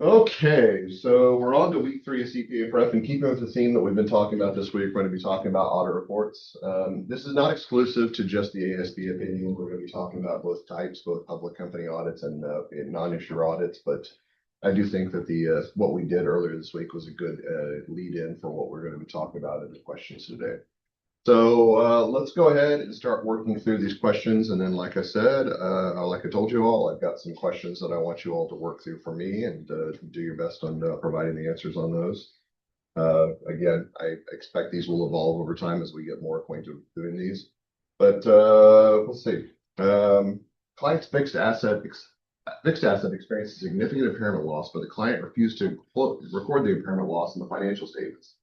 Okay, so we're on to week 3 of CPA prep, and keeping with the theme that we've been talking about this week, we're going to be talking about audit reports. This is not exclusive to just the ASB opinion. We're going to be talking about both types, both public company audits and non-issuer audits. But I do think that the what we did earlier this week was a good lead-in for what we're going to be talking about in the questions today. So let's go ahead and start working through these questions. And then, like I said, like I told you all, I've got some questions that I want you all to work through for me and do your best on providing the answers on those. Again, I expect these will evolve over time as we get more acquainted with doing these. But let's see. Client's fixed asset experienced a significant impairment loss, but the client refused to record the impairment loss in the financial statements.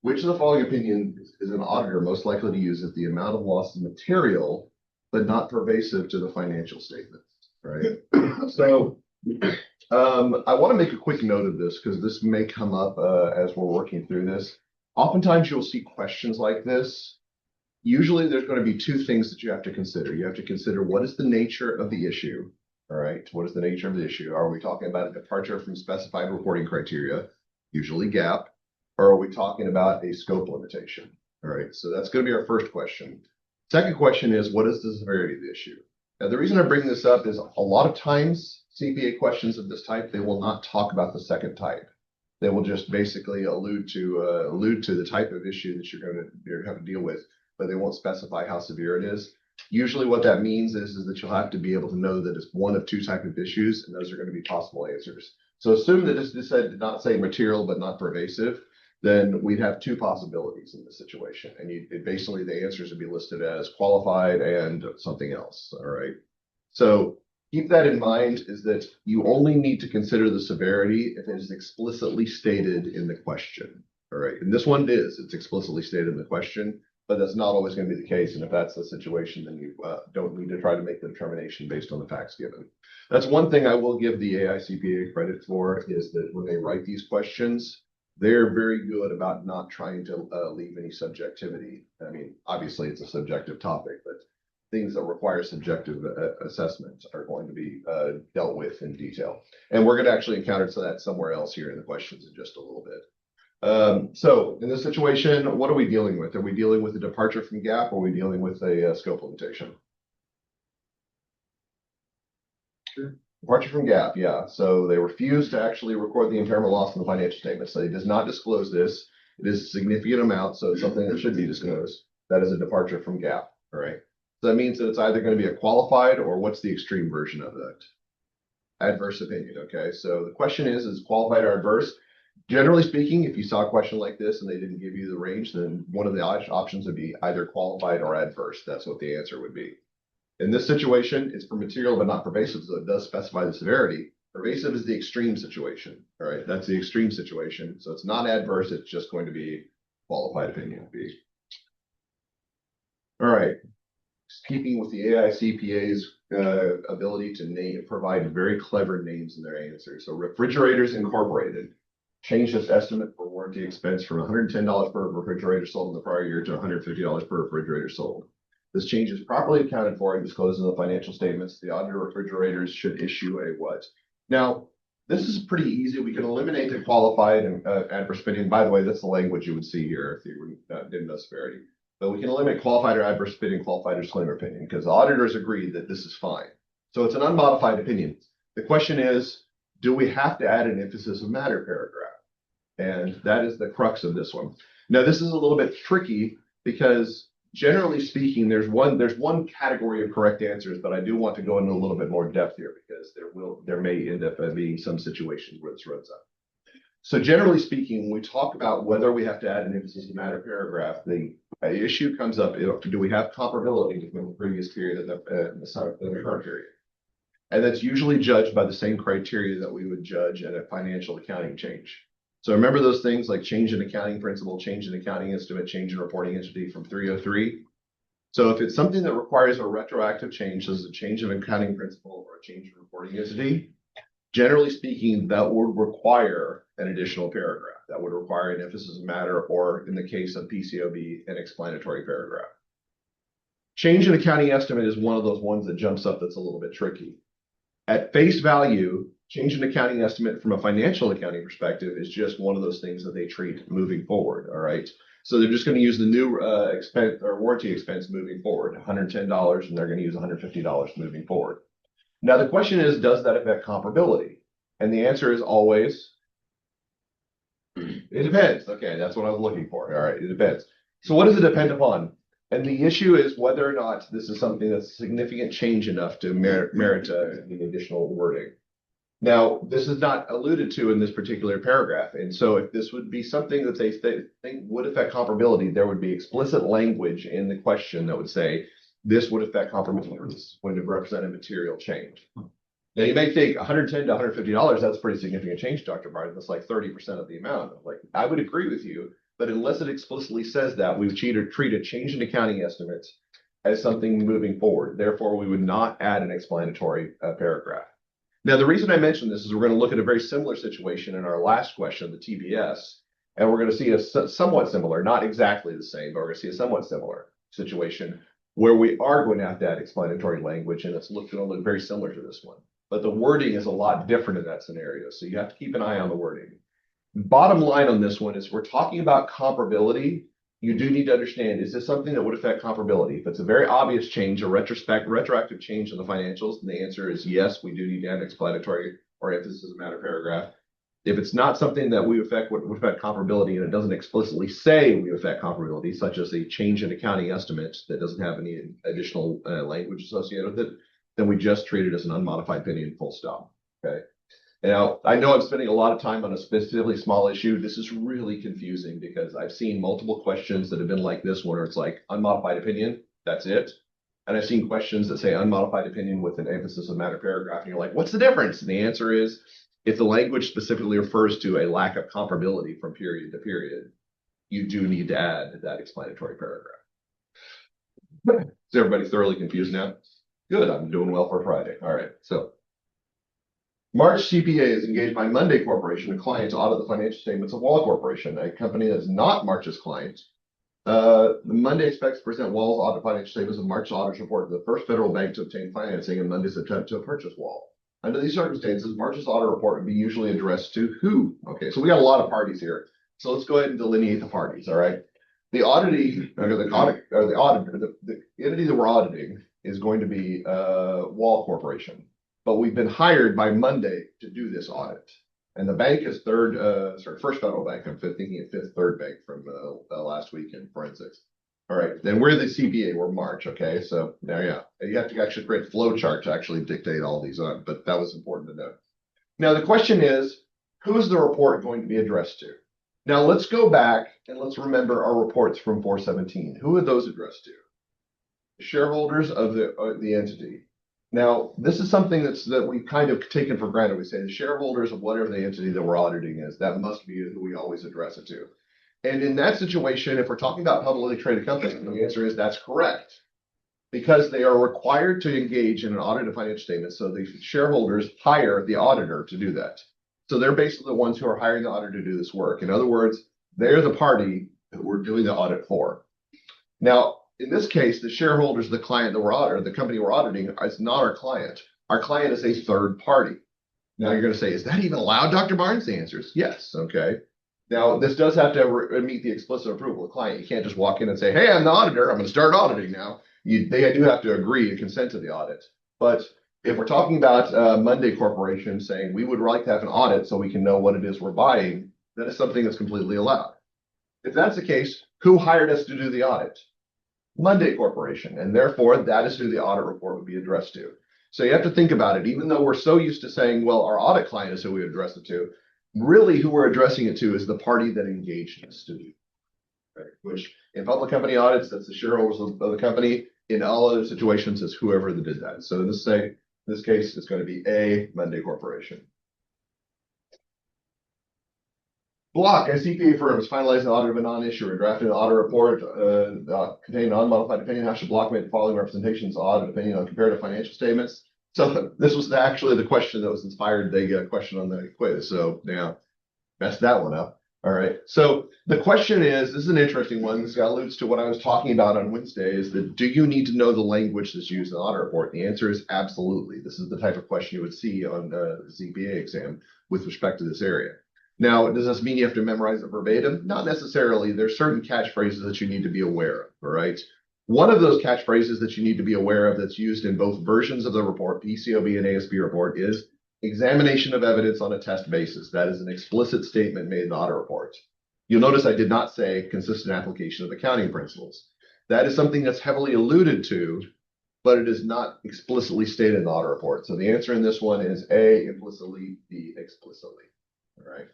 Which of the following opinion is an auditor most likely to use if the amount of loss is material but not pervasive to the financial statements, right? So I want to make a quick note of this because this may come up as we're working through this. Oftentimes you'll see questions like this. Usually there's going to be two things that you have to consider. You have to consider what is the nature of the issue, all right? What is the nature of the issue? Are we talking about a departure from specified reporting criteria, usually GAAP? Or are we talking about a scope limitation? All right, so that's going to be our first question. Second question is, what is the severity of the issue? Now, the reason I bring this up is a lot of times CPA questions of this type, they will not talk about the second type. They will just basically allude to the type of issue that you're going to have to deal with, but they won't specify how severe it is. Usually what that means is that you'll have to be able to know that it's one of two types of issues, and those are going to be possible answers. So assume that this did not say material but not pervasive, then we'd have two possibilities in this situation. And basically the answers would be listed as qualified and something else, all right? So keep that in mind, is that you only need to consider the severity if it is explicitly stated in the question, all right? And this one it's explicitly stated in the question, but that's not always going to be the case. And if that's the situation, then you don't need to try to make the determination based on the facts given. That's one thing I will give the AICPA credit for, is that when they write these questions, they're very good about not trying to leave any subjectivity. I mean, obviously it's a subjective topic, but things that require subjective assessments are going to be dealt with in detail. And we're going to actually encounter that somewhere else here in the questions in just a little bit. So in this situation, what are we dealing with? Are we dealing with a departure from GAAP, or are we dealing with a scope limitation? Sure. Departure from GAAP, yeah. So they refuse to actually record the impairment loss in the financial statement. So he does not disclose this. It is a significant amount, so it's something that should be disclosed. That is a departure from GAAP, all right? So that means that it's either going to be a qualified, or what's the extreme version of that? Adverse opinion, okay? So the question is qualified or adverse? Generally speaking, if you saw a question like this and they didn't give you the range, then one of the options would be either qualified or adverse. That's what the answer would be. In this situation, it's for material but not pervasive, so it does specify the severity. Pervasive is the extreme situation, all right? That's the extreme situation. So it's not adverse, it's just going to be qualified opinion. All right. Keeping with the AICPA's ability to provide very clever names in their answers. So Refrigerators Incorporated changed its estimate for warranty expense from $110 per refrigerator sold in the prior year to $150 per refrigerator sold. This change is properly accounted for and disclosed in the financial statements. The auditor refrigerators should issue a what? Now, this is pretty easy. We can eliminate the qualified and adverse opinion. By the way, that's the language you would see here if you didn't know severity. But we can eliminate qualified or adverse opinion, qualified or disclaimer opinion, because the auditors agree that this is fine. So it's an unmodified opinion. The question is, do we have to add an emphasis of matter paragraph? And that is the crux of this one. Now, this is a little bit tricky because generally speaking, there's one category of correct answers, but I do want to go into a little bit more depth here because there may end up being some situations where this runs up. So generally speaking, when we talk about whether we have to add an emphasis of matter paragraph, the issue comes up: do we have comparability between the previous period and the current period? And that's usually judged by the same criteria that we would judge at a financial accounting change. So remember those things like change in accounting principle, change in accounting estimate, change in reporting entity from 303. So if it's something that requires a retroactive change, such as a change in accounting principle or a change in reporting entity, generally speaking, that would require an additional paragraph. That would require an emphasis of matter, or in the case of PCOB, an explanatory paragraph. Change in accounting estimate is one of those ones that jumps up that's a little bit tricky. At face value, Change in accounting estimate from a financial accounting perspective is just one of those things that they treat moving forward. All right. So they're just going to use the new expense or warranty expense moving forward, $110, and they're going to use $150 moving forward. Now, the question is, does that affect comparability? And the answer is always, it depends. Okay, that's what I was looking for. All right, it depends. So what does it depend upon? And the issue is whether or not this is something that's significant change enough to merit the additional wording. Now, this is not alluded to in this particular paragraph. And so if this would be something that they think would affect comparability, there would be explicit language in the question that would say, this would affect comparability, or this is going to represent a material change. Now, you may think $110 to $150, that's a pretty significant change, Dr. Martin. That's like 30% of the amount. Like, I would agree with you, but unless it explicitly says that, we would treat a change in accounting estimates as something moving forward. Therefore, we would not add an explanatory paragraph. Now, the reason I mention this is we're going to look at a very similar situation in our last question, the TBS, and we're going to see a somewhat similar, not exactly the same, but we're going to see a somewhat similar situation where we are going to have to add explanatory language, and it's going to look very similar to this one. But the wording is a lot different in that scenario, so you have to keep an eye on the wording. Bottom line on this one is we're talking about comparability. You do need to understand, is this something that would affect comparability? If it's a very obvious change, a retroactive change in the financials, then the answer is yes, we do need to add explanatory or emphasis as a matter paragraph. If it's not something that would affect comparability and it doesn't explicitly say we affect comparability, such as a change in accounting estimate that doesn't have any additional language associated with it, then we just treat it as an unmodified opinion, full stop. Okay. Now, I know I'm spending a lot of time on a specifically small issue. This is really confusing because I've seen multiple questions that have been like this one, where it's like unmodified opinion, that's it. And I've seen questions that say unmodified opinion with an emphasis of matter paragraph, and you're like, what's the difference? And the answer is, if the language specifically refers to a lack of comparability from period to period, you do need to add that explanatory paragraph. Is everybody thoroughly confused now? Good, I'm doing well for Friday. All right, so March CPA is engaged by Monday Corporation, a client, to audit the financial statements of Wall Corporation, a company that is not March's client. The Monday expects to present Wall's audit financial statements of March's auditors report to the first federal bank to obtain financing in Monday's attempt to purchase Wall. Under these circumstances, March's audit report would be usually addressed to who? Okay, so we got a lot of parties here. So let's go ahead and delineate the parties, all right? The auditor, the entity that we're auditing is going to be Wall Corporation. But we've been hired by Monday to do this audit. And the bank is First Federal Bank. I'm thinking of Fifth Third Bank from last week in forensics. All right, then we're the CPA, we're March, okay? So there, yeah. You have to actually create a flow chart to actually dictate all these on, but that was important to know. Now, the question is, who is the report going to be addressed to? Now, let's go back and let's remember our reports from 417. Who are those addressed to? The shareholders of the entity. Now, this is something that we've kind of taken for granted. We say the shareholders of whatever the entity that we're auditing is, that must be who we always address it to. And in that situation, if we're talking about publicly traded companies, the answer is that's correct, because they are required to engage in an audit of financial statements. So the shareholders hire the auditor to do that. So they're basically the ones who are hiring the auditor to do this work. In other words, they're the party that we're doing the audit for. Now, in this case, the shareholders, the client that we're auditing, the company we're auditing, is not our client. Our client is a third party. Now you're going to say, is that even allowed, Dr. Barnes? The answer is yes. Okay. Now, this does have to meet the explicit approval of the client. You can't just walk in and say, hey, I'm the auditor, I'm going to start auditing now. They do have to agree and consent to the audit. But if we're talking about Monday Corporation saying we would like to have an audit so we can know what it is we're buying, that is something that's completely allowed. If that's the case, who hired us to do the audit? Monday Corporation. And therefore, that is who the audit report would be addressed to. So you have to think about it. Even though we're so used to saying, well, our audit client is who we address it to, really who we're addressing it to is the party that engaged us to do, right? Which in public company audits, that's the shareholders of the company. In all other situations, it's whoever that did that. So in this case, it's going to be a Monday Corporation. Block, a CPA firm is finalizing the audit of a non-issuer, drafting an audit report containing an unmodified opinion. How should Block make the following representations of audit opinion on comparative financial statements? So this was actually the question that was inspired. They get a question on the quiz. So yeah, messed that one up. All right. So the question is, this is an interesting one. This alludes to what I was talking about on Wednesday, is that do you need to know the language that's used in the audit report? The answer is absolutely. This is the type of question you would see on the CPA exam with respect to this area. Now, does this mean you have to memorize it verbatim? Not necessarily. There's certain catchphrases that you need to be aware of, all right? One of those catchphrases that you need to be aware of that's used in both versions of the report, PCOB and ASB report, is examination of evidence on a test basis. That is an explicit statement made in the audit report. You'll notice I did not say consistent application of accounting principles. That is something that's heavily alluded to, but it is not explicitly stated in the audit report. So the answer in this one is A, implicitly, B, explicitly. All right.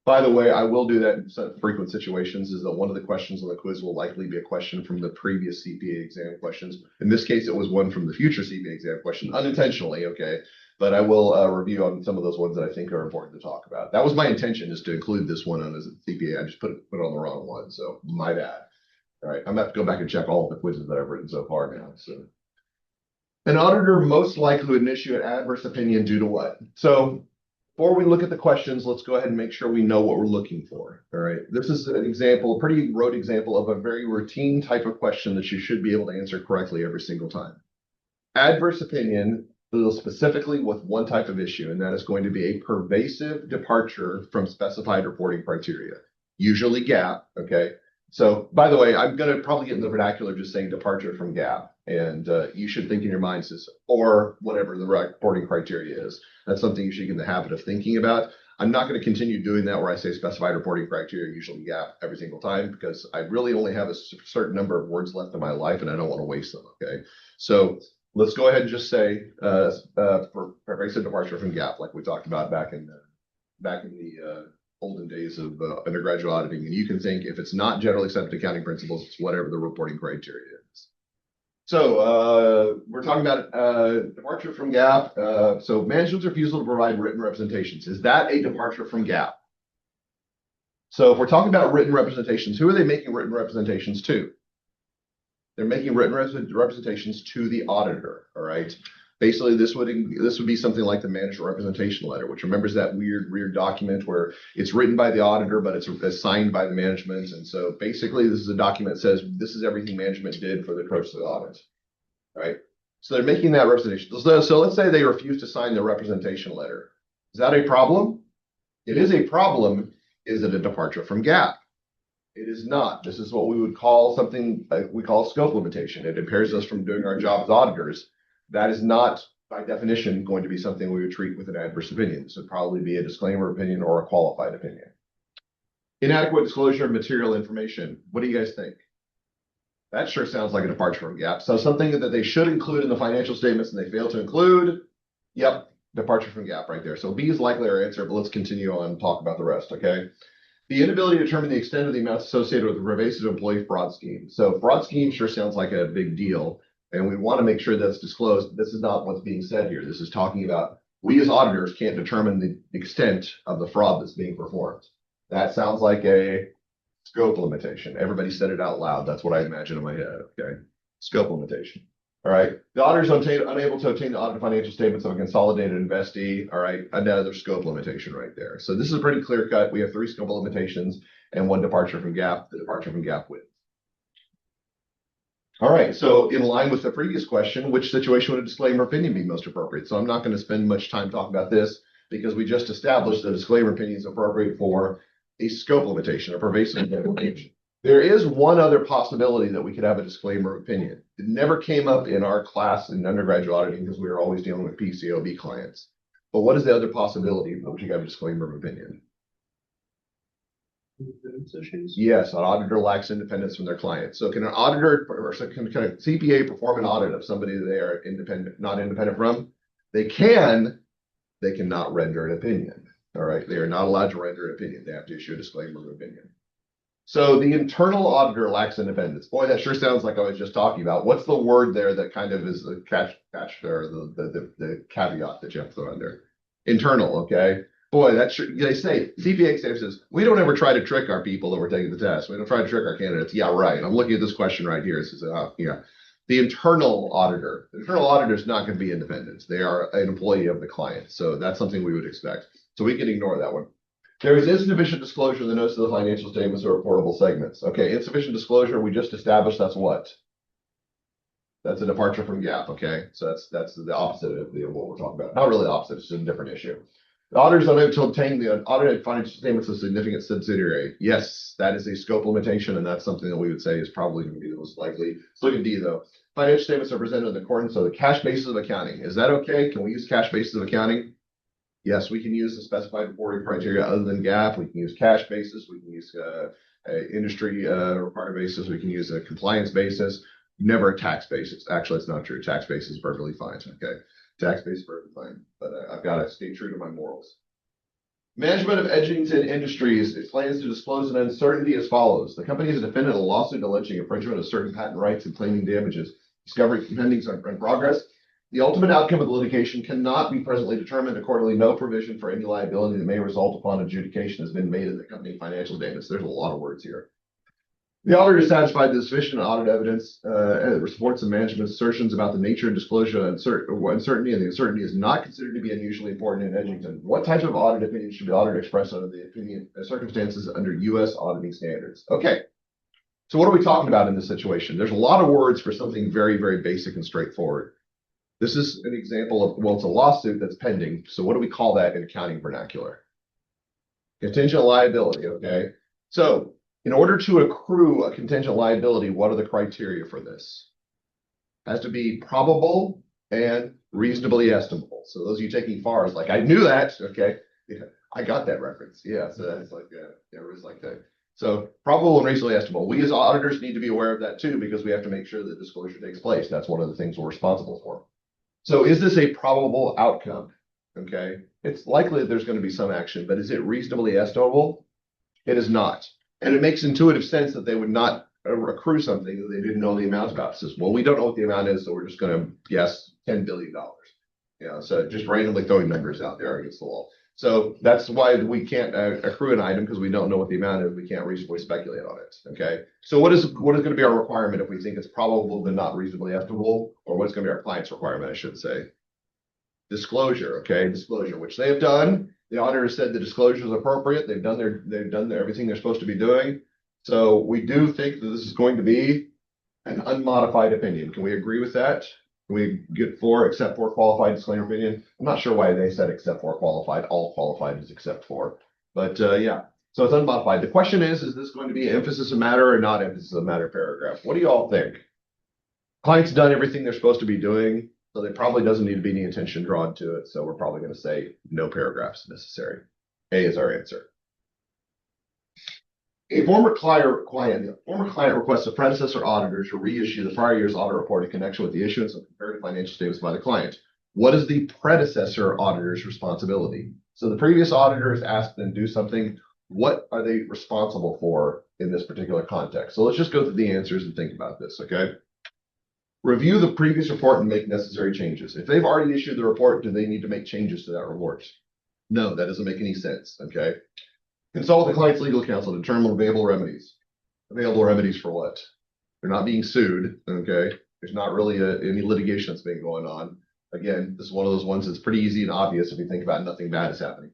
By the way, I will do that in some frequent situations, is that one of the questions on the quiz will likely be a question from the previous CPA exam questions. In this case, it was one from the future CPA exam question, unintentionally, okay? But I will review on some of those ones that I think are important to talk about. That was my intention, is to include this one on as a CPA. I just put it on the wrong one, so my bad. All right, I'm gonna have to go back and check all of the quizzes that I've written so far now. So, an auditor most likely would issue an adverse opinion due to what? So, before we look at the questions, let's go ahead and make sure we know what we're looking for. All right. This is an example, a pretty rote example of a very routine type of question that you should be able to answer correctly every single time. Adverse opinion deals specifically with one type of issue, and that is going to be a pervasive departure from specified reporting criteria, usually GAAP. Okay. So, by the way, I'm going to probably get in the vernacular just saying departure from GAAP. And you should think in your mind, or whatever the reporting criteria is. That's something you should get in the habit of thinking about. I'm not going to continue doing that where I say specified reporting criteria, usually GAAP, every single time, because I really only have a certain number of words left in my life and I don't want to waste them, okay? So let's go ahead and just say for pervasive departure from GAAP, like we talked about back in the olden days of undergraduate auditing. And you can think if it's not generally accepted accounting principles, it's whatever the reporting criteria is. So we're talking about departure from GAAP. So management's refusal to provide written representations. Is that a departure from GAAP? So if we're talking about written representations, who are they making written representations to? They're making written representations to the auditor, all right? Basically, this would be something like the management representation letter, which remembers that weird document where it's written by the auditor, but it's signed by the management. And so basically, this is a document that says this is everything management did for the approach to the audit, right? So they're making that representation. So let's say they refuse to sign the representation letter. Is that a problem? It is a problem. Is it a departure from GAAP? It is not. This is what we would call something we call scope limitation. It impairs us from doing our job as auditors. That is not, by definition, going to be something we would treat with an adverse opinion. This would probably be a disclaimer opinion or a qualified opinion. Inadequate disclosure of material information. What do you guys think? That sure sounds like a departure from GAAP. So something that they should include in the financial statements and they fail to include, yep, departure from GAAP right there. So B is likely our answer, but let's continue on and talk about the rest, okay? The inability to determine the extent of the amounts associated with a pervasive employee fraud scheme. So fraud scheme sure sounds like a big deal. And we want to make sure that's disclosed. This is not what's being said here. This is talking about we as auditors can't determine the extent of the fraud that's being performed. That sounds like a scope limitation. Everybody said it out loud. That's what I imagine in my head. Okay. Scope limitation. All right. The auditor is unable to obtain the audited financial statements of a consolidated investee. All right. Another scope limitation right there. So this is pretty clear cut. We have 3 scope limitations and 1 departure from GAAP. The departure from GAAP with. All right, so in line with the previous question, which situation would a disclaimer opinion be most appropriate? So I'm not going to spend much time talking about this because we just established that a disclaimer opinion is appropriate for a scope limitation, a pervasive limitation. There is one other possibility that we could have a disclaimer opinion. It never came up in our class in undergraduate auditing because we were always dealing with PCOB clients. But what is the other possibility that we could have a disclaimer of opinion? Yes, an auditor lacks independence from their client. So can an auditor or can a CPA perform an audit of somebody that they are not independent from? They cannot render an opinion. All right, they are not allowed to render an opinion. They have to issue a disclaimer of opinion. So the internal auditor lacks independence. Boy, that sure sounds like I was just talking about. What's the word there that kind of is the catch or the caveat that you have to throw in there? Internal, okay. Boy, that's they say CPA exam says we don't ever try to trick our people that we're taking the test. We don't try to trick our candidates. Yeah, right. I'm looking at this question right here. It says, yeah, the internal auditor. The internal auditor is not going to be independent. They are an employee of the client, so that's something we would expect. So we can ignore that one. There is insufficient disclosure in the notes of the financial statements or reportable segments. Okay, insufficient disclosure, we just established that's what? That's a departure from GAAP, okay? So that's the opposite of what we're talking about. Not really the opposite, it's just a different issue. The auditors are unable to obtain the audited financial statements of significant subsidiary. Yes, that is a scope limitation, and that's something that we would say is probably going to be the most likely. Let's look at D, though. Financial statements are presented in accordance with the cash basis of accounting. Is that okay? Can we use cash basis of accounting? Yes, we can use the specified reporting criteria other than GAAP. We can use cash basis. We can use industry required basis. We can use a compliance basis. Never a tax basis. Actually, it's not true. Tax basis is perfectly fine. Okay, tax basis is perfectly fine. But I've got to stay true to my morals. Management of Edgington Industries plans to disclose an uncertainty as follows. The company is a defendant in a lawsuit alleging infringement of certain patent rights and claiming damages. Discovery pending are in progress. The ultimate outcome of the litigation cannot be presently determined. Accordingly, no provision for any liability that may result upon adjudication has been made in the company financial statements. There's a lot of words here. The auditor is satisfied that sufficient audit evidence supports the management's assertions about the nature and disclosure of uncertainty, and the uncertainty is not considered to be unusually important in Edgington. What type of audit opinion should the auditor express under the opinion circumstances under U.S. auditing standards? Okay, so what are we talking about in this situation? There's a lot of words for something very, very basic and straightforward. This is an example of, well, it's a lawsuit that's pending. So what do we call that in accounting vernacular? Contingent liability, okay? So in order to accrue a contingent liability, what are the criteria for this? It has to be probable and reasonably estimable. So those of you taking FARs, like, I knew that, okay? Yeah, I got that reference. Yeah, so that's like, everybody's like that. So probable and reasonably estimable. We as auditors need to be aware of that too, because we have to make sure that disclosure takes place. That's one of the things we're responsible for. So is this a probable outcome? Okay, it's likely that there's going to be some action, but is it reasonably estimable? It is not. And it makes intuitive sense that they would not accrue something that they didn't know the amount about. It says, well, we don't know what the amount is, so we're just going to guess $10 billion. Yeah, so just randomly throwing numbers out there against the wall. So that's why we can't accrue an item, because we don't know what the amount is. We can't reasonably speculate on it. Okay. So what is going to be our requirement if we think it's probable but not reasonably estimable, or what's going to be our client's requirement, I should say? Disclosure. Okay, disclosure, which they have done. The auditor said the disclosure is appropriate. They've done everything they're supposed to be doing. So we do think that this is going to be an unmodified opinion. Can we agree with that? Can we get for, except for qualified disclaimer opinion? I'm not sure why they said except for qualified. All qualified is except for. But yeah, so it's unmodified. The question is this going to be emphasis of matter or not emphasis of matter paragraph? What do you all think? Client's done everything they're supposed to be doing, so there probably doesn't need to be any attention drawn to it. So we're probably going to say no paragraphs necessary. A is our answer. A former client requests a predecessor auditor to reissue the prior year's audit report in connection with the issuance of comparative financial statements by the client. What is the predecessor auditor's responsibility? So the previous auditor is asked them to do something. What are they responsible for in this particular context? So let's just go through the answers and think about this, okay? Review the previous report and make necessary changes. If they've already issued the report, do they need to make changes to that report? No, that doesn't make any sense, okay? Consult the client's legal counsel to determine available remedies. Available remedies for what? They're not being sued, okay? There's not really any litigation that's been going on. Again, this is one of those ones that's pretty easy and obvious if you think about it, nothing bad is happening.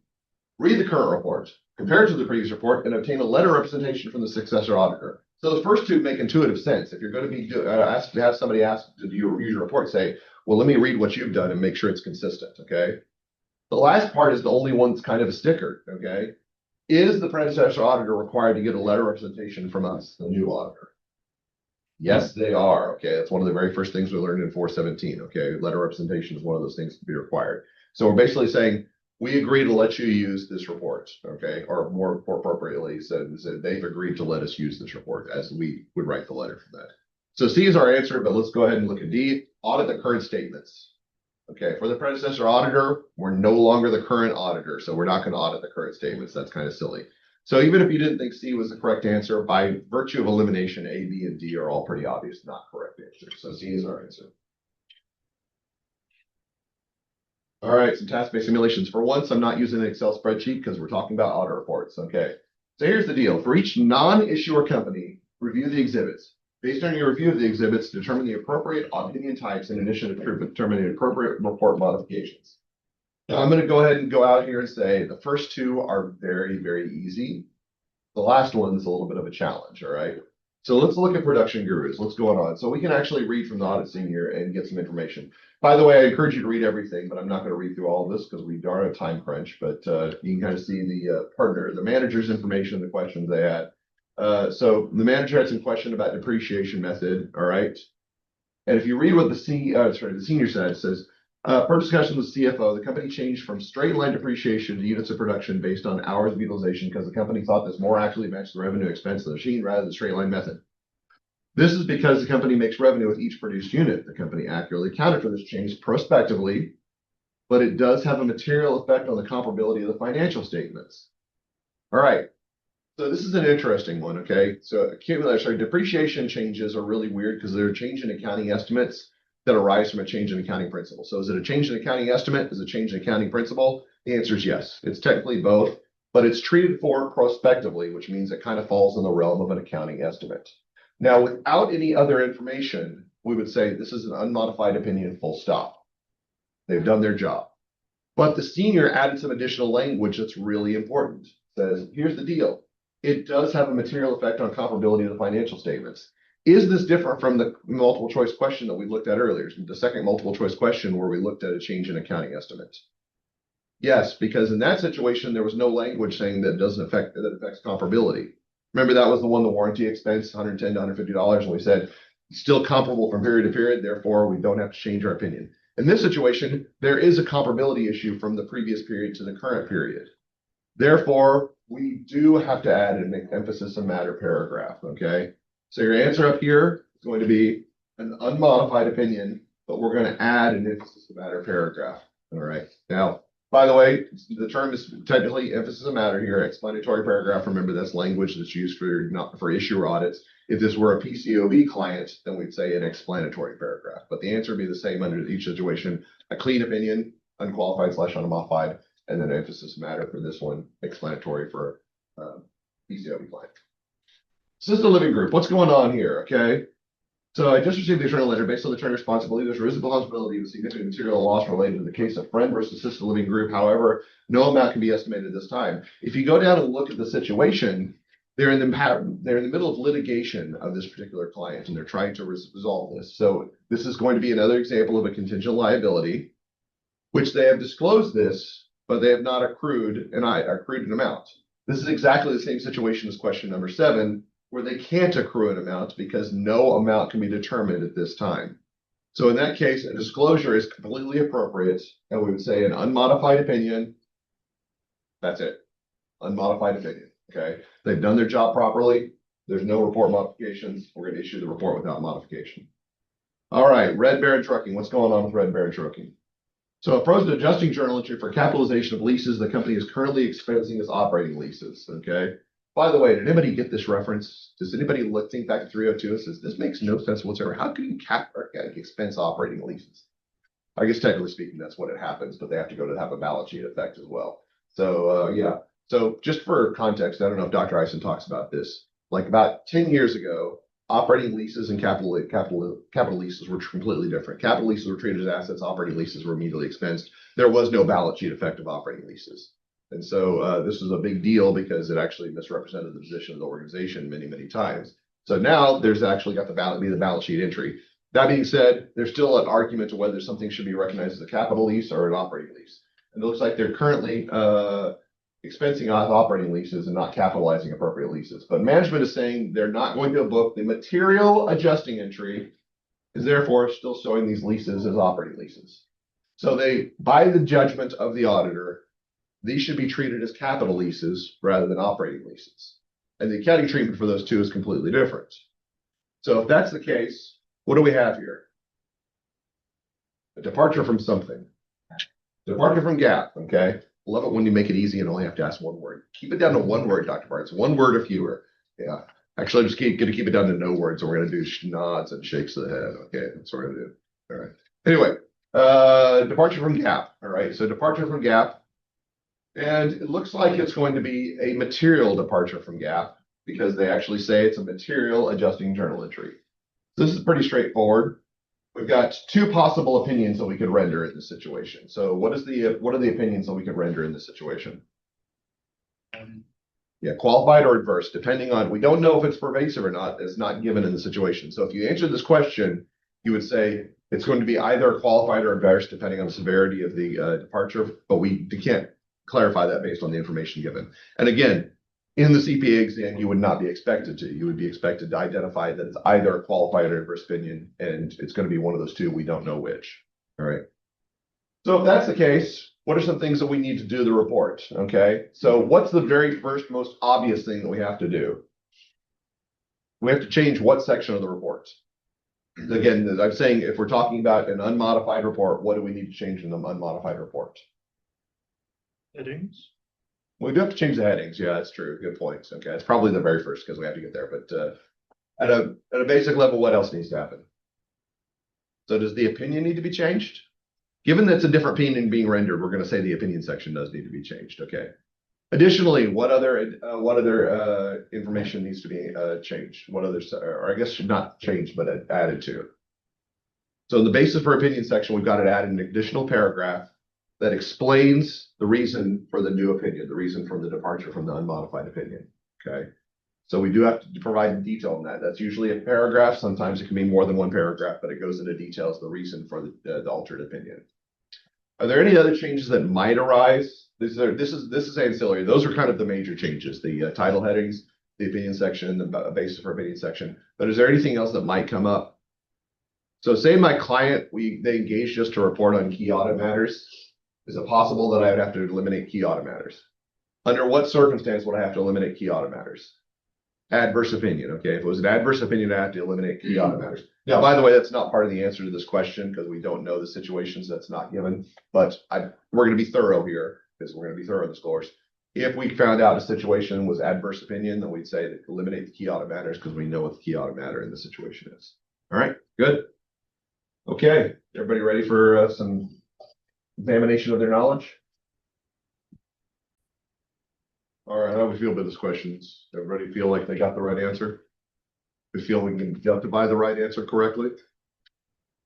Read the current report, compare it to the previous report, and obtain a letter representation from the successor auditor. So the first two make intuitive sense. If you're going to be asked to have somebody ask to do your user report, say, well, let me read what you've done and make sure it's consistent, okay? The last part is the only one that's kind of a sticker, okay? Is the predecessor auditor required to get a letter representation from us, the new auditor? Yes, they are. Okay, that's one of the very first things we learned in 417. Okay, letter representation is one of those things to be required. So we're basically saying we agree to let you use this report. Okay, or more appropriately, said they've agreed to let us use this report as we would write the letter for that. So C is our answer, but let's go ahead and look at D. Audit the current statements. Okay, for the predecessor auditor, we're no longer the current auditor, so we're not going to audit the current statements. That's kind of silly. So even if you didn't think C was the correct answer, by virtue of elimination, A, B, and D are all pretty obvious, not correct answers. So C is our answer. All right, some task-based simulations. For once, I'm not using an Excel spreadsheet because we're talking about audit reports. Okay, so here's the deal. For each non-issuer company, review the exhibits. Based on your review of the exhibits, determine the appropriate opinion types in addition to determining appropriate report modifications. I'm going to go ahead and go out here and say the first two are very, very easy. The last one's a little bit of a challenge, all right? So let's look at production gurus. What's going on? So we can actually read from the audit senior and get some information. By the way, I encourage you to read everything, but I'm not going to read through all of this because we are at a time crunch. But you can kind of see the manager's information, the questions they had. So the manager had some question about depreciation method, all right? And if you read what the senior said, it says, per discussion with CFO, the company changed from straight line depreciation to units of production based on hours of utilization because the company thought this more accurately matched the revenue expense of the machine rather than the straight line method. This is because the company makes revenue with each produced unit. The company accurately accounted for this change prospectively, but it does have a material effect on the comparability of the financial statements. All right. So this is an interesting one, okay? So depreciation changes are really weird because they're a change in accounting estimates that arise from a change in accounting principle. So is it a change in accounting estimate? Is it a change in accounting principle? The answer is yes. It's technically both, but it's treated for prospectively, which means it kind of falls in the realm of an accounting estimate. Now, without any other information, we would say this is an unmodified opinion, full stop. They've done their job. But the senior added some additional language that's really important. It says, here's the deal. It does have a material effect on comparability of the financial statements. Is this different from the multiple choice question that we looked at earlier? The second multiple choice question where we looked at a change in accounting estimate. Yes, because in that situation, there was no language saying that affects comparability. Remember, that was the one, the warranty expense, $110 to $150, and we said it's still comparable from period to period, therefore we don't have to change our opinion. In this situation, there is a comparability issue from the previous period to the current period. Therefore, we do have to add an emphasis of matter paragraph, okay? So your answer up here is going to be an unmodified opinion, but we're going to add an emphasis of matter paragraph, all right? Now, by the way, the term is technically emphasis of matter here, explanatory paragraph. Remember, that's language that's used for issuer audits. If this were a PCOB client, then we'd say an explanatory paragraph, but the answer would be the same under each situation, a clean opinion, unqualified / unmodified, and then emphasis of matter for this one, explanatory for PCOB client. Assisted living group, what's going on here, okay? So I just received the attorney letter. Based on the attorney responsibility, there's a reasonable possibility of a significant material loss related to the case of friend versus assisted living group. However, no amount can be estimated at this time. If you go down and look at the situation, they're in the middle of litigation of this particular client, and they're trying to resolve this. So this is going to be another example of a contingent liability, which they have disclosed this, but they have not accrued an amount. This is exactly the same situation as question number 7, where they can't accrue an amount because no amount can be determined at this time. So in that case, a disclosure is completely appropriate, and we would say an unmodified opinion. That's it. Unmodified opinion, okay? They've done their job properly. There's no report modifications. We're going to issue the report without modification. All right, Red Baron Trucking. What's going on with Red Baron Trucking? So a frozen adjusting journal entry for capitalization of leases the company is currently expensing as operating leases, okay? By the way, did anybody get this reference? Does anybody think back to 302 and says, this makes no sense whatsoever. How can you expense operating leases? I guess technically speaking, that's what it happens, but they have to go to have a balance sheet effect as well. So yeah, so just for context, I don't know if Dr. Eisen talks about this. Like about 10 years ago, operating leases and capital leases were completely different. Capital leases were treated as assets. Operating leases were immediately expensed. There was no balance sheet effect of operating leases. And so this was a big deal because it actually misrepresented the position of the organization many, many times. So now there's actually got the balance sheet entry. That being said, there's still an argument to whether something should be recognized as a capital lease or an operating lease. And it looks like they're currently expensing off operating leases and not capitalizing appropriate leases. But management is saying they're not going to book the material adjusting entry, is therefore still showing these leases as operating leases. So they, by the judgment of the auditor, these should be treated as capital leases rather than operating leases. And the accounting treatment for those two is completely different. So if that's the case, what do we have here? A departure from something. Departure from GAAP, okay? Love it when you make it easy and only have to ask one word. Keep it down to one word, Dr. Barnes. One word or fewer. Yeah. Actually, I'm just going to keep it down to no words, and we're going to do nods and shakes of the head. Okay, that's what we're going to do. All right. Anyway, departure from GAAP. All right, so departure from GAAP. And it looks like it's going to be a material departure from GAAP because they actually say it's a material adjusting journal entry. This is pretty straightforward. we've got two possible opinions that we could render in this situation. So what are the opinions that we could render in this situation? Yeah, qualified or adverse, depending on, we don't know if it's pervasive or not. It's not given in the situation. So if you answer this question, you would say it's going to be either qualified or adverse, depending on the severity of the departure, but we can't clarify that based on the information given. And again, in the CPA exam, you would not be expected to. You would be expected to identify that it's either a qualified or adverse opinion, and it's going to be one of those two. We don't know which. All right. So if that's the case, what are some things that we need to do the report? Okay. So what's the very first, most obvious thing that we have to do? We have to change what section of the report? Again, I'm saying if we're talking about an unmodified report, what do we need to change in the unmodified report? Headings. We do have to change the headings. Yeah, that's true. Good points. Okay. It's probably the very first because we have to get there. But at a basic level, what else needs to happen? So does the opinion need to be changed? Given that it's a different opinion being rendered, we're going to say the opinion section does need to be changed. Okay. Additionally, what other information needs to be changed? What others, or I guess should not change, but added to? So in the basis for opinion section, we've got to add an additional paragraph that explains the reason for the new opinion, the reason for the departure from the unmodified opinion. Okay. So we do have to provide detail on that. That's usually a paragraph. Sometimes it can be more than one paragraph, but it goes into details, the reason for the altered opinion. Are there any other changes that might arise? This is ancillary. Those are kind of the major changes, the title headings, the opinion section, the basis for opinion section. But is there anything else that might come up? So say my client, they engaged us to report on key audit matters. Is it possible that I would have to eliminate key audit matters? Under what circumstance would I have to eliminate key audit matters? Adverse opinion. Okay, if it was an adverse opinion, I have to eliminate key audit matters. Now, by the way, that's not part of the answer to this question because we don't know the situations. That's not given. But we're going to be thorough here because we're going to be thorough in this course. If we found out a situation was adverse opinion, then we'd say eliminate the key audit matters because we know what the key audit matter in the situation is. All right, good. Okay, everybody ready for some examination of their knowledge? All right, how do we feel about these questions? Everybody feel like they got the right answer? We feel we can justify the right answer correctly?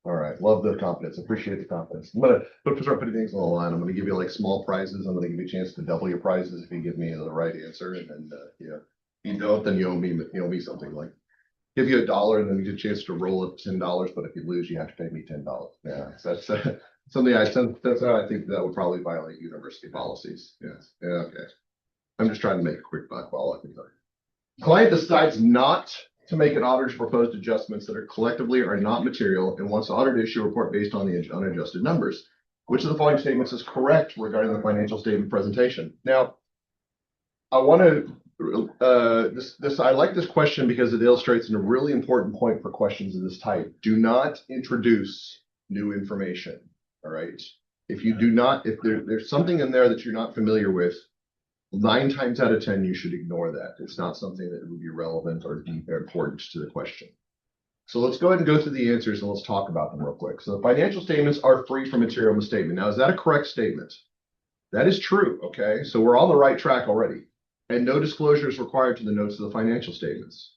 All right, love the confidence, appreciate the confidence. I'm gonna start putting things on the line. I'm gonna give you like small prizes. I'm gonna give you a chance to double your prizes if you give me the right answer. And then, yeah, if you don't, then you owe me something. Like give you $1 and then you get a chance to roll up $10. But if you lose, you have to pay me $10. Yeah, that's something that's how I think that would probably violate university policies. Yes, yeah, okay. I'm just trying to make a quick buck while I can tell you. Client decides not to make an auditor's proposed adjustments that are collectively are not material and wants the auditor to issue a report based on the unadjusted numbers. Which of the following statements is correct regarding the financial statement presentation? Now, I want to I like this question because it illustrates a really important point for questions of this type. Do not introduce new information. All right. If you do not, if there's something in there that you're not familiar with, 9 times out of 10, you should ignore that. It's not something that would be relevant or deep or important to the question. So let's go ahead and go through the answers and let's talk about them real quick. So the financial statements are free from material misstatement. Now, is that a correct statement? That is true. Okay. So we're on the right track already. And no disclosure is required to the notes of the financial statements.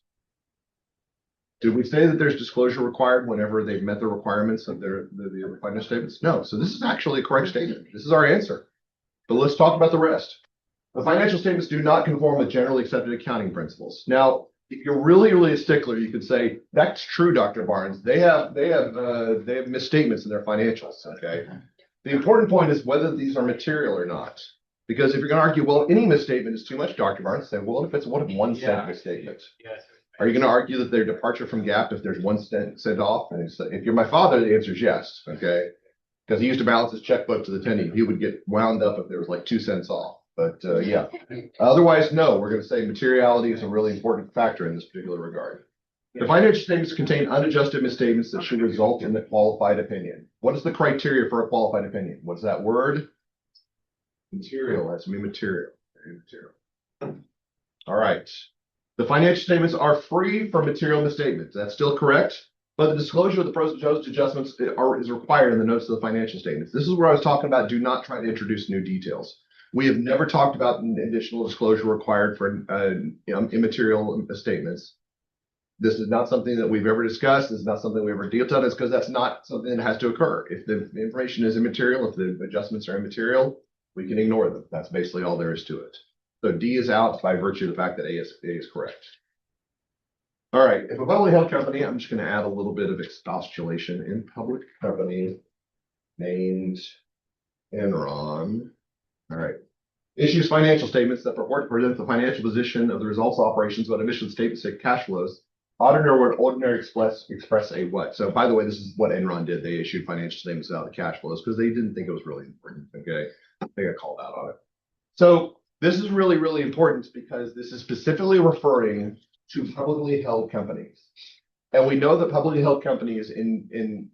Did we say that there's disclosure required whenever they've met the requirements of the financial statements? No. So this is actually a correct statement. This is our answer. But let's talk about the rest. The financial statements do not conform with generally accepted accounting principles. Now, if you're really a stickler, you could say that's true, Dr. Barnes. They have misstatements in their financials. Okay. The important point is whether these are material or not. Because if you're going to argue, well, any misstatement is too much, Dr. Barnes, say, well, what if 1 cent misstatement? Yes. Are you going to argue that their departure from GAAP if there's 1 cent off? And if you're my father, the answer is yes. Okay. Because he used to balance his checkbook to the penny. He would get wound up if there was like 2 cents off. But yeah, otherwise, no, we're going to say materiality is a really important factor in this particular regard. The financial statements contain unadjusted misstatements that should result in the qualified opinion. What is the criteria for a qualified opinion? What's that word? Material. Has to be material. Material. All right. The financial statements are free from material misstatements. That's still correct. But the disclosure of the proposed adjustments is required in the notes of the financial statements. This is where I was talking about do not try to introduce new details. We have never talked about an additional disclosure required for immaterial statements. This is not something that we've ever discussed. This is not something we ever dealt on. It's because that's not something that has to occur. If the information is immaterial, if the adjustments are immaterial, we can ignore them. That's basically all there is to it. So D is out by virtue of the fact that A is correct. All right, if a publicly held company, I'm just going to add a little bit of expostulation in public company named Enron. All right. Issues financial statements that purport to present the financial position of the results of operations, but emission statements say cash flows. Auditor would ordinarily express a what? So by the way, this is what Enron did. They issued financial statements without the cash flows because they didn't think it was really important. Okay. They got called out on it. So this is really, really important because this is specifically referring to publicly held companies. And we know that publicly held companies in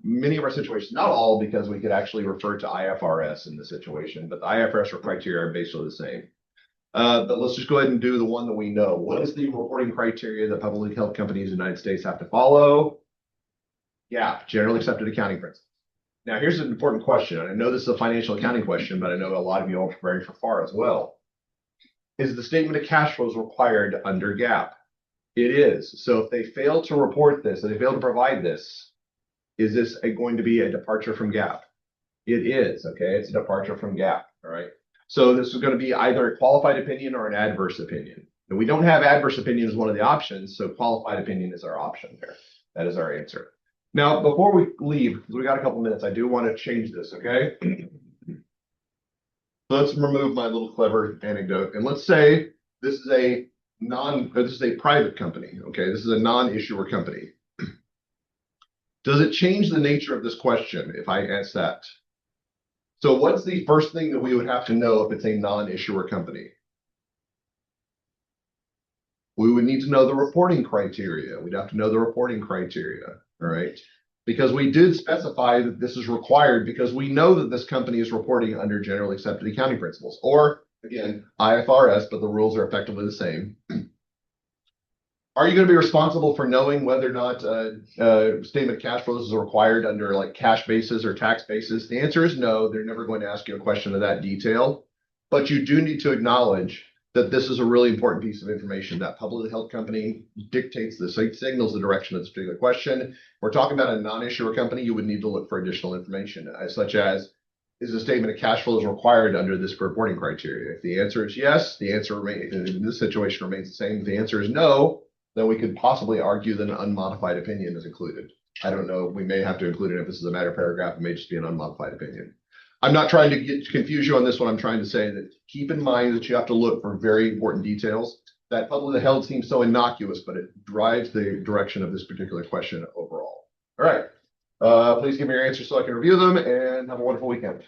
many of our situations, not all, because we could actually refer to IFRS in this situation, but the IFRS criteria are basically the same. But let's just go ahead and do the one that we know. What is the reporting criteria that publicly held companies in the United States have to follow? Yeah, generally accepted accounting principles. Now, here's an important question. And I know this is a financial accounting question, but I know a lot of you are preparing for FAR as well. Is the statement of cash flows required under GAAP? It is. So if they fail to report this, if they fail to provide this, is this going to be a departure from GAAP? It is. Okay, it's a departure from GAAP. All right. So this is going to be either a qualified opinion or an adverse opinion. And we don't have adverse opinion as one of the options, so qualified opinion is our option there. That is our answer. Now, before we leave, because we got a couple minutes, I do want to change this, okay? So let's remove my little clever anecdote. And let's say this is a private company, okay? This is a non-issuer company. Does it change the nature of this question if I ask that? So what's the first thing that we would have to know if it's a non-issuer company? We would need to know the reporting criteria. We'd have to know the reporting criteria, all right? Because we did specify that this is required because we know that this company is reporting under generally accepted accounting principles, or again, IFRS, but the rules are effectively the same. Are you going to be responsible for knowing whether or not statement of cash flows is required under like cash basis or tax basis? The answer is no. They're never going to ask you a question of that detail, but you do need to acknowledge that this is a really important piece of information. That publicly held company dictates this, signals the direction of this particular question. We're talking about a non-issuer company. You would need to look for additional information, such as, is the statement of cash flows required under this reporting criteria? If the answer is yes, the answer in this situation remains the same. If the answer is no, then we could possibly argue that an unmodified opinion is included. I don't know. We may have to include it if this is a matter paragraph. It may just be an unmodified opinion. I'm not trying to confuse you on this one. I'm trying to say that keep in mind that you have to look for very important details. That publicly held seems so innocuous, but it drives the direction of this particular question overall. All right. Please give me your answers so I can review them, and have a wonderful weekend.